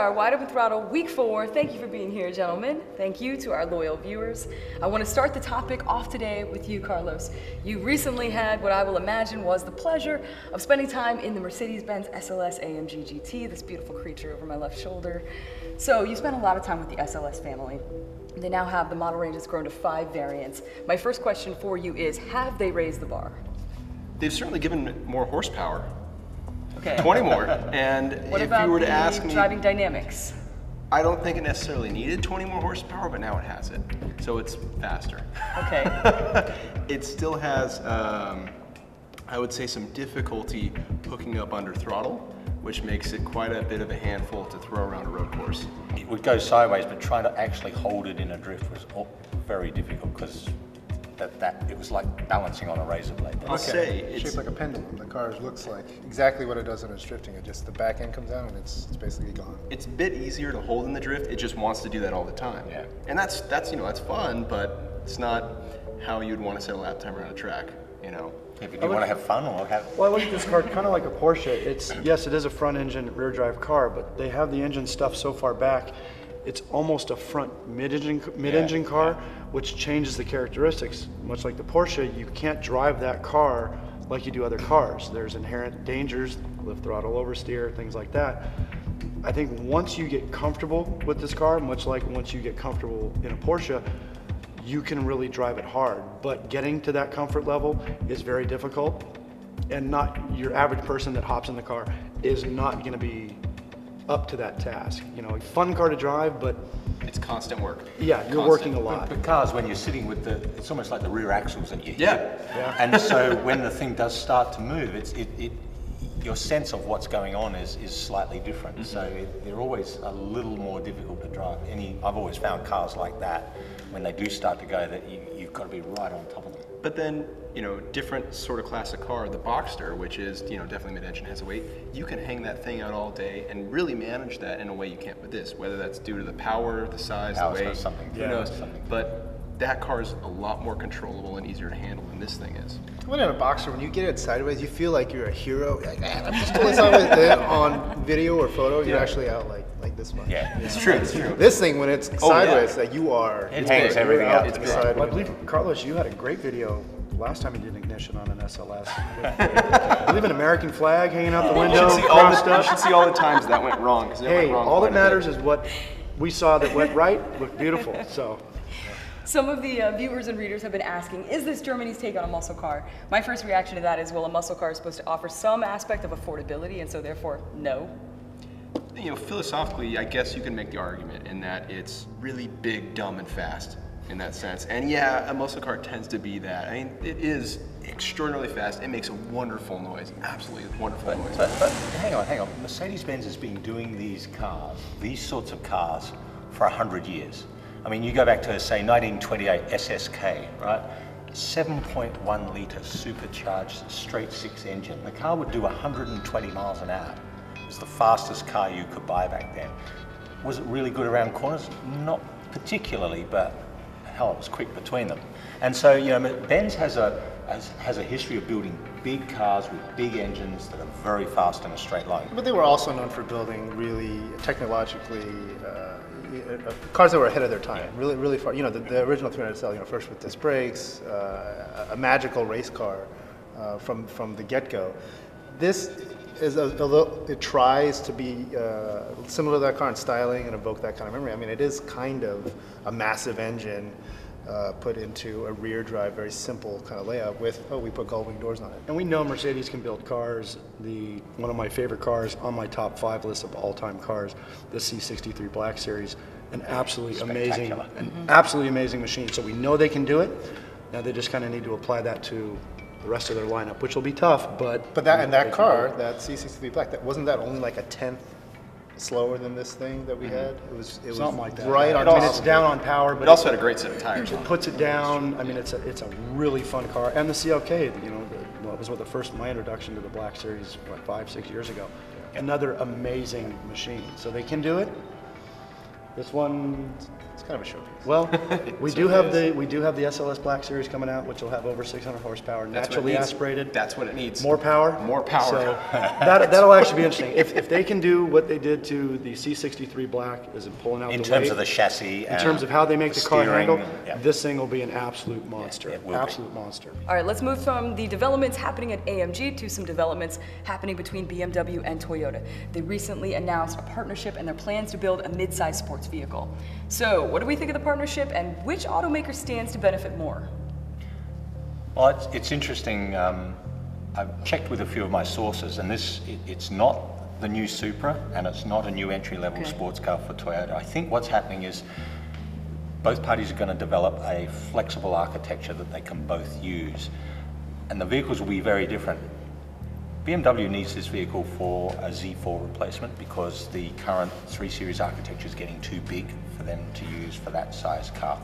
our Wide Open Throttle Week 4. Thank you for being here, gentlemen. Thank you to our loyal viewers. I want to start the topic off today with you, Carlos. You recently had what I will imagine was the pleasure of spending time in the Mercedes-Benz SLS AMG GT, this beautiful creature over my left shoulder. So you spent a lot of time with the SLS family. They now have the model range that's grown to 5 variants. My first question for you is, have they raised the bar? They've certainly given more horsepower. Okay. 20 more. And what if about you were to ask me, driving dynamics? I don't think it necessarily needed 20 more horsepower, but now it has it. So it's faster. Okay. It still has, I would say, some difficulty hooking up under throttle, which makes it quite a bit of a handful to throw around a road course. It would go sideways, but trying to actually hold it in a drift was very difficult because it was like balancing on a razor blade. I'll say it's shaped like a pendulum. The car looks like exactly what it does when it's drifting. It just, the back end comes down and it's basically gone. It's a bit easier to hold in the drift. It just wants to do that all the time. Yeah. And that's you know, that's fun, but it's not how you'd want to set a lap time around a track, you know. If you want to have fun or have... Well, I look at this car kind of like a Porsche. Yes, it is a front engine, rear drive car, but they have the engine stuff so far back, it's almost a front mid-engine car, which changes the characteristics. Much like the Porsche, you can't drive that car like you do other cars. There's inherent dangers, lift throttle oversteer, things like that. I think once you get comfortable with this car, much like once you get comfortable in a Porsche, you can really drive it hard. But getting to that comfort level is very difficult, and not your average person that hops in the car is not going to be up to that task. You know, fun car to drive, but it's constant work. Yeah, you're working a lot. But cars, when you're sitting with it's almost like the rear axles that you hit. Yeah. And so when the thing does start to move, your sense of what's going on is slightly different. Mm-hmm. So they're always a little more difficult to drive. I've always found cars like that, when they do start to go, that you've got to be right on top of them. But then, you know, different sort of classic car, the Boxster, which is, you know, definitely mid-engine, has a weight. You can hang that thing out all day and really manage that in a way you can't with this, whether that's due to the power, the size, the weight, who knows. But that car is a lot more controllable and easier to handle than this thing is. When in a Boxster, when you get it sideways, you feel like you're a hero. You're like, man, I'm just doing sideways. Then on video or photo, you're actually out like this much. Yeah, it's true. It's true. This thing, when it's sideways, like you are. It hangs everything out. To the side. Well, I believe, Carlos, you had a great video last time you did ignition on an SLS. I believe an American flag hanging out the window. You should see all the times that went wrong. Hey, all that matters is what we saw that went right, looked beautiful. So. Some of the viewers and readers have been asking, is this Germany's take on a muscle car? My first reaction to that is, well, a muscle car is supposed to offer some aspect of affordability, and so therefore, no. You know, philosophically, I guess you can make the argument in that it's really big, dumb, and fast in that sense. And yeah, a muscle car tends to be that. I mean, it is extraordinarily fast. It makes a wonderful noise, absolutely wonderful noise. But hang on. Mercedes-Benz has been doing these sorts of cars for 100 years. I mean, you go back to, say, 1928 SSK, right? 7.1 litre supercharged straight 6 engine. The car would do 120 miles an hour. It was the fastest car you could buy back then. Was it really good around corners? Not particularly, but hell, it was quick between them. And so, you know, Benz has a history of building big cars with big engines that are very fast in a straight line. But they were also known for building really technologically cars that were ahead of their time, really far. You know, the original 300SL, you know, first with disc brakes, a magical race car from the get-go. This is it tries to be similar to that car in styling and evoke that kind of memory. I mean, it is kind of a massive engine put into a rear drive, very simple kind of layout with, we put gull-wing doors on it. And we know Mercedes can build cars. One of my favorite cars on my top 5 list of all-time cars, the C63 Black Series, an absolutely amazing machine. So we know they can do it. Now they just kind of need to apply that to the rest of their lineup, which will be tough, but that car, that C63 Black, wasn't that only like a 10th slower than this thing that we had? It was something like that. Right on. I mean, it's down on power, but it also had a great set of tires. It puts it down. I mean, it's a really fun car. And the CLK, you know, it was my introduction to the Black Series, what, 5-6 years ago. Another amazing machine. So they can do it. This one, it's kind of a showpiece. Well, we do have the SLS Black Series coming out, which will have over 600 horsepower, naturally aspirated. That's what it needs. More power. More power. So that'll actually be interesting. If they can do what they did to the C63 Black, is in pulling out In the terms weight, of the chassis, in terms of how they make the car steering, handle, yeah. this thing will be an absolute monster. it will be. Absolute monster. All right, let's move from the developments happening at AMG to some developments happening between BMW and Toyota. They recently announced a partnership and their plans to build a mid-size sports vehicle. So, what do we think of the partnership, and which automaker stands to benefit more? Well, it's interesting. I've checked with a few of my sources, and it's not the new Supra, and it's not a new entry-level sports car for Toyota. I think what's happening is both parties are going to develop a flexible architecture that they can both use, and the vehicles will be very different. BMW needs this vehicle for a Z4 replacement because the current 3 Series architecture is getting too big for them to use for that size car.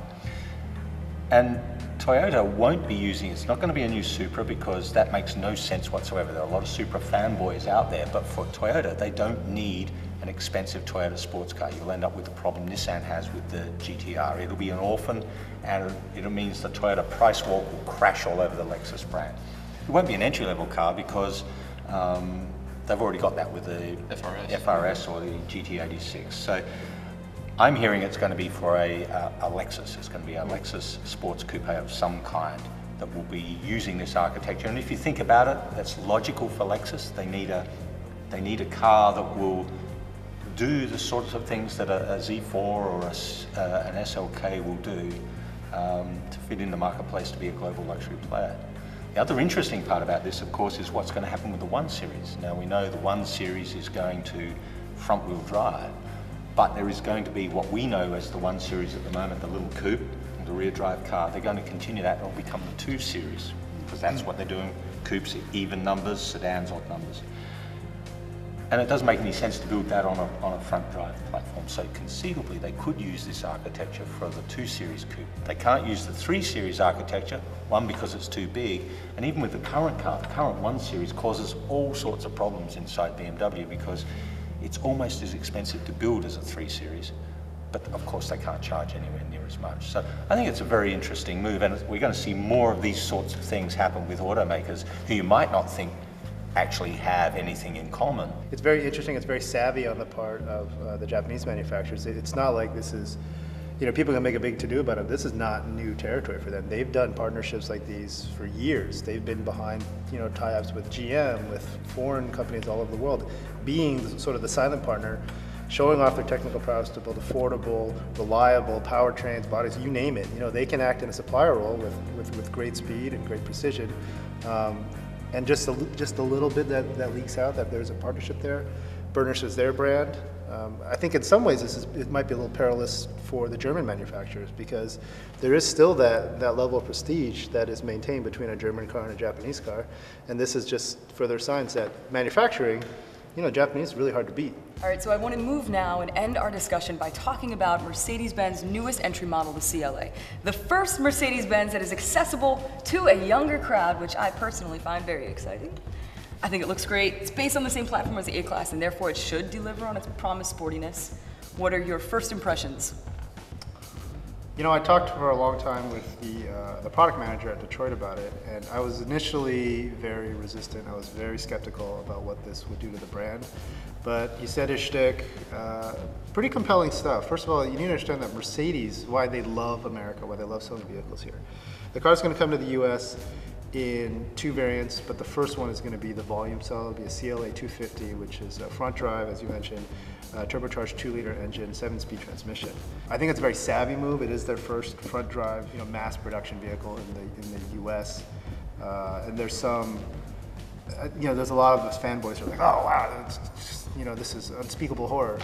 And Toyota won't be using, it's not going to be a new Supra because that makes no sense whatsoever. There are a lot of Supra fanboys out there, but for Toyota, they don't need an expensive Toyota sports car. You'll end up with the problem Nissan has with the GTR. It'll be an orphan, and it means the Toyota price walk will crash all over the Lexus brand. It won't be an entry-level car because they've already got that with the FRS or the GT86. So I'm hearing it's going to be for a Lexus. It's going to be a Lexus sports coupe of some kind that will be using this architecture. And if you think about it, that's logical for Lexus. They need a car that will do the sorts of things that a Z4 or an SLK will do to fit in the marketplace to be a global luxury player. The other interesting part about this, of course, is what's going to happen with the 1 Series. Now, we know the 1 Series is going to front-wheel drive, but there is going to be what we know as the 1 Series at the moment, the little coupe, the rear drive car. They're going to continue that, and it'll become the 2 Series, because that's what they're doing. Coupes, even numbers, sedans, odd numbers. And it doesn't make any sense to build that on a front drive platform. So conceivably, they could use this architecture for the 2 Series coupe. They can't use the 3 Series architecture, one, because it's too big, and even with the current car, the current 1 Series causes all sorts of problems inside BMW because it's almost as expensive to build as a 3 Series, but of course they can't charge anywhere near as much. So I think it's a very interesting move, and we're going to see more of these sorts of things happen with automakers who you might not think actually have anything in common. It's very interesting, it's very savvy on the part of the Japanese manufacturers. It's not like this is, you know, people can make a big to-do about it. This is not new territory for them. They've done partnerships like these for years. They've been behind, you know, tie-ups with GM, with foreign companies all over the world, being sort of the silent partner, showing off their technical prowess to build affordable, reliable powertrains, bodies, you name it. You know, they can act in a supplier role with great speed and great precision. And just a little bit that leaks out that there's a partnership there, burnishes their brand. I think in some ways it might be a little perilous for the German manufacturers because there is still that level of prestige that is maintained between a German car and a Japanese car, and this is just further signs that manufacturing, you know, Japanese is really hard to beat. All right, so I want to move now and end our discussion by talking about Mercedes-Benz's newest entry model, the CLA. The first Mercedes-Benz that is accessible to a younger crowd, which I personally find very exciting. I think it looks great. It's based on the same platform as the A-Class, and therefore it should deliver on its promised sportiness. What are your first impressions? You know, I talked for a long time with the product manager at Detroit about it, and I was initially very resistant. I was very skeptical about what this would do to the brand, but he said his shtick, pretty compelling stuff. First of all, you need to understand that Mercedes, why they love America, why they love selling vehicles here. The car's going to come to the US in 2 variants, but the first one is going to be the volume cell. It'll be a CLA 250, which is a front drive, as you mentioned, turbocharged 2-liter engine, 7-speed transmission. I think it's a very savvy move. It is their first front drive, you know, mass production vehicle in the US. And there's some, you know, there's a lot of us fanboys who are like, oh wow, it's just, you know, this is unspeakable horror.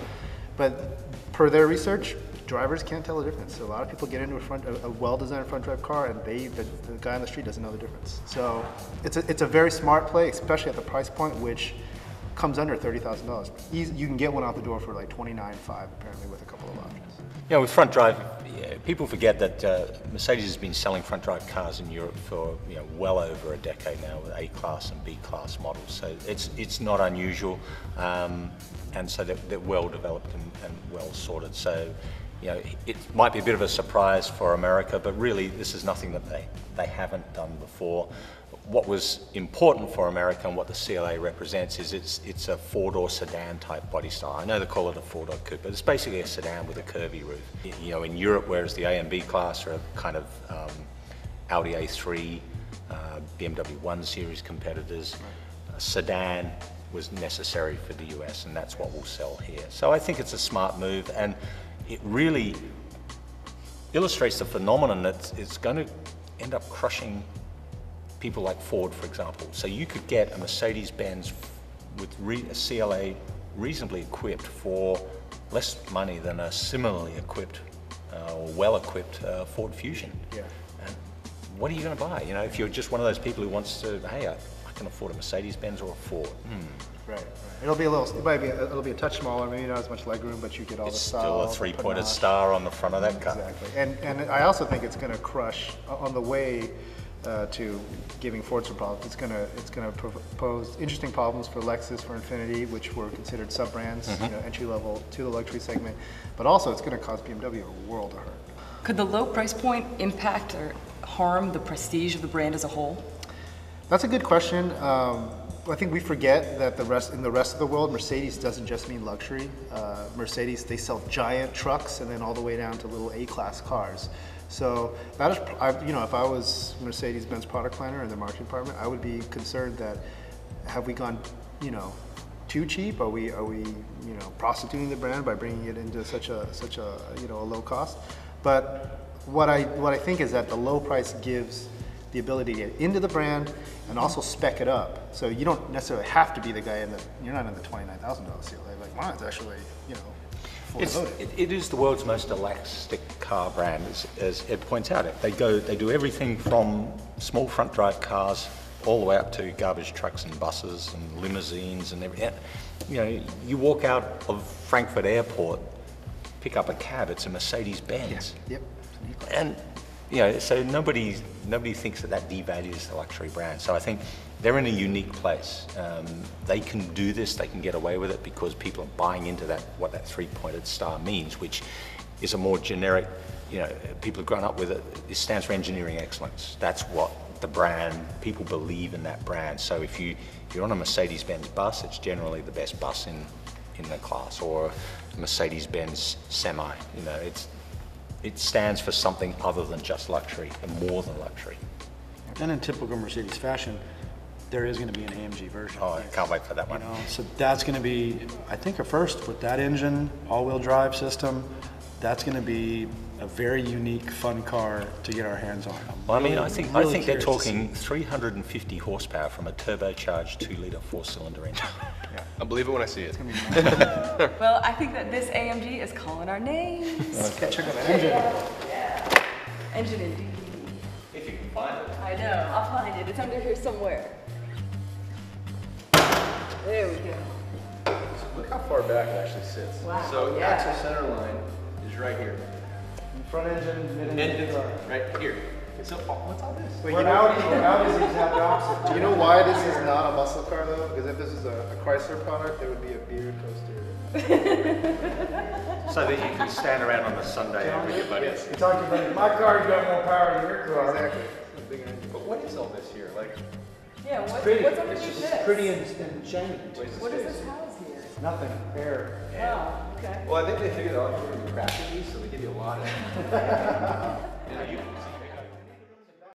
But per their research, drivers can't tell the difference. So a lot of people get into a well-designed front drive car, and the guy on the street doesn't know the difference. So it's a very smart play, especially at the price point, which comes under $30,000. You can get one out the door for like $29,500 apparently with a couple of options. Yeah, with front drive, people forget that Mercedes has been selling front drive cars in Europe for well over a decade now with A-Class and B-Class models. So it's not unusual, and so they're well developed and well sorted. So You know, it might be a bit of a surprise for America, but really this is nothing that they haven't done before. What was important for America and what the CLA represents is it's a four-door sedan type body style. I know they call it a four-door coupe, but it's basically a sedan with a curvy roof. You know, in Europe, whereas the A and B class are kind of Audi A3, BMW 1 Series competitors, a sedan was necessary for the US, and that's what we'll sell here. So I think it's a smart move, and it really illustrates the phenomenon that it's going to end up crushing people like Ford, for example. So you could get a Mercedes-Benz with a CLA reasonably equipped for less money than a similarly equipped or well-equipped Ford Fusion. Yeah. And what are you going to buy? You know, if you're just one of those people who wants to, hey, I can afford a Mercedes-Benz or a Ford. Right. It'll be it'll be a touch smaller, maybe not as much legroom, but you get all the style. Still a three-pointed star on the front of that car. Exactly. And I also think it's going to crush on the way to giving Ford some problems. It's going to pose interesting problems for Lexus, for Infiniti, which were considered sub-brands, you know, entry level to the luxury segment. But also, it's going to cause BMW a world of hurt. Could the low price point impact or harm the prestige of the brand as a whole? That's a good question. I think we forget that in the rest of the world, Mercedes doesn't just mean luxury. Mercedes, they sell giant trucks and then all the way down to little A-class cars. So that is, you know, if I was Mercedes-Benz product planner in the marketing department, I would be concerned that have we gone, you know, too cheap? Are we, you know, prostituting the brand by bringing it into such a you know, a low cost? But what I think is that the low price gives the ability to get into the brand and also spec it up. So you don't necessarily have to be the guy you're not in the $29,000 CLA. Like mine's actually, you know, fully loaded. It is the world's most elastic car brand, as Ed points out. They do everything from small front drive cars all the way up to garbage trucks and buses and limousines and everything. You know, you walk out of Frankfurt Airport, pick up a cab, it's a Mercedes-Benz. Yep. And you know, so nobody thinks that devalues the luxury brand. So I think they're in a unique place. They can do this, they can get away with it because people are buying into what that three-pointed star means, which is a more generic, you know, people have grown up with it. It stands for engineering excellence. That's what the brand, people believe in that brand. So if you're on a Mercedes-Benz bus, it's generally the best bus in the class, or a Mercedes-Benz semi. You know, it stands for something other than just luxury and more than luxury. And in typical Mercedes fashion, there is going to be an AMG version. Oh, I can't wait for that one. You know, so that's going to be, I think, a first with that engine, all-wheel drive system. That's going to be a very unique, fun car to get our hands on. Well, I mean, I think they're talking 350 horsepower from a turbocharged 2-liter 4-cylinder engine. Yeah. I'll believe it when I see it. Well, I think that this AMG is calling our names. Okay, check out that engine. Yeah. Engine indeed. If you can find it. I know, I'll find it. It's under here somewhere. There we go. Look how far back it actually sits. Wow, So yeah. axle center line is right here. Front engine, mid And engine. it's right here. So what's all this? Wait, We're Audi's the exact opposite. do you know why this is not a muscle car though? Because if this is a Chrysler product, there would be a beard coaster. So that you can stand around on a Sunday with your buddies. You're talking about my car's got more power than your car. Exactly. But what is all this here? Like, Yeah, what's Pretty. underneath It's this? just pretty and shiny. What does this house here? Nothing. Air. Oh, okay. well, I think they figured out we're going to be crashing these, so they give you a lot of. You know, you can see